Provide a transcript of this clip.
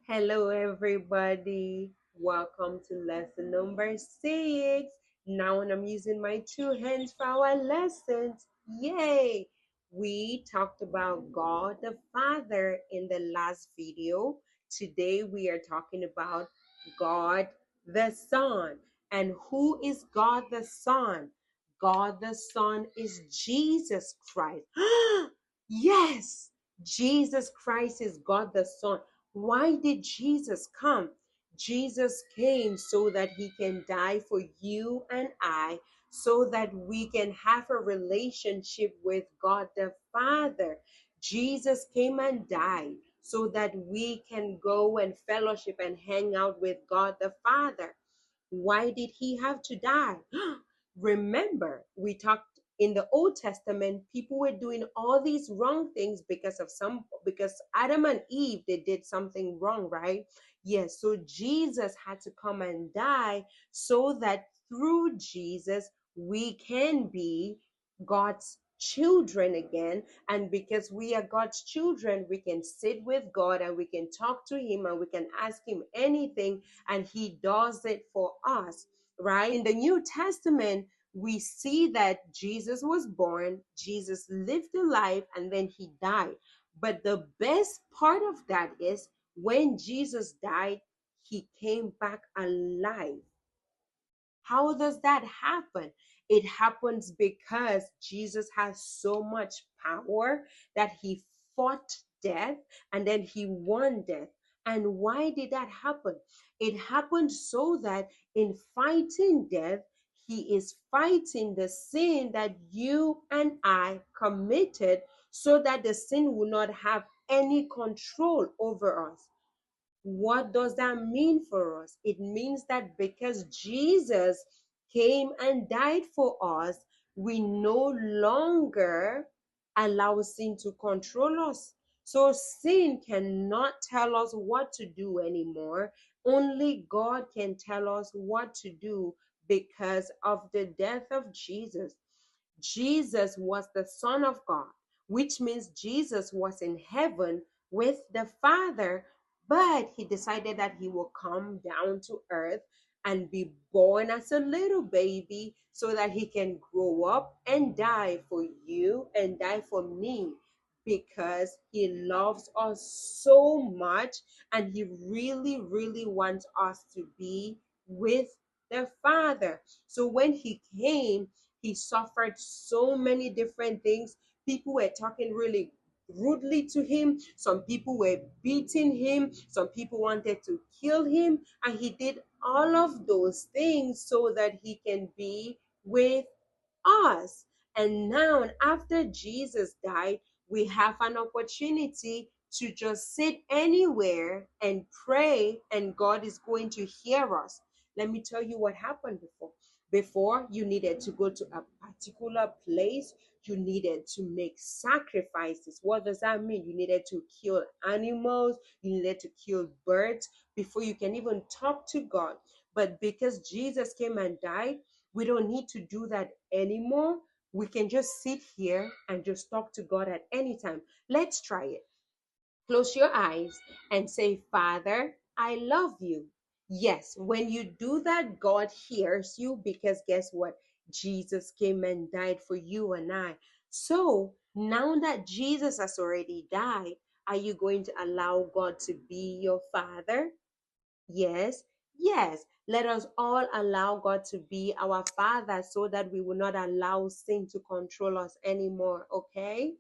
Hello, everybody. Welcome to lesson number 6. Now, I'm using my two hands for our lessons. Yay! We talked about God the Father in the last video. Today, we are talking about God the Son. And who is God the Son? God the Son is Jesus Christ. Yes! Jesus Christ is God the Son. Why did Jesus come? Jesus came so that he can die for you and I, so that we can have a relationship with God the Father. Jesus came and died so that we can go and fellowship and hang out with God the Father. Why did he have to die? Remember, we talked in the Old Testament, people were doing all these wrong things because Adam and Eve, they did something wrong, right? Yes, so Jesus had to come and die so that through Jesus we can be God's children again. And because we are God's children, we can sit with God and we can talk to him and we can ask him anything, and he does it for us, right? In the New Testament, we see that Jesus was born, Jesus lived a life, and then he died. But the best part of that is when Jesus died, he came back alive. How does that happen? It happens because Jesus has so much power that he fought death and then he won death. And why did that happen? It happened so that in fighting death, he is fighting the sin that you and I committed so that the sin will not have any control over us. What does that mean for us? It means that because Jesus came and died for us, we no longer allow sin to control us. So sin cannot tell us what to do anymore. Only God can tell us what to do because of the death of Jesus. Jesus was the Son of God, which means Jesus was in heaven with the Father, but he decided that he will come down to earth and be born as a little baby so that he can grow up and die for you and die for me, because he loves us so much and he really, really wants us to be with the Father. So when he came, he suffered so many different things. People were talking really rudely to him. Some people were beating him. Some people wanted to kill him. And he did all of those things so that he can be with us. And now, after Jesus died, we have an opportunity to just sit anywhere and pray, and God is going to hear us. Let me tell you what happened before. Before, you needed to go to a particular place. You needed to make sacrifices. What does that mean? You needed to kill animals. You needed to kill birds before you can even talk to God. But because Jesus came and died, we don't need to do that anymore. We can just sit here and just talk to God at any time. Let's try it. Close your eyes and say, Father, I love you. Yes, when you do that, God hears you, because guess what? Jesus came and died for you and I. So now that Jesus has already died, are you going to allow God to be your Father? Yes, yes. Let us all allow God to be our Father so that we will not allow sin to control us anymore, okay?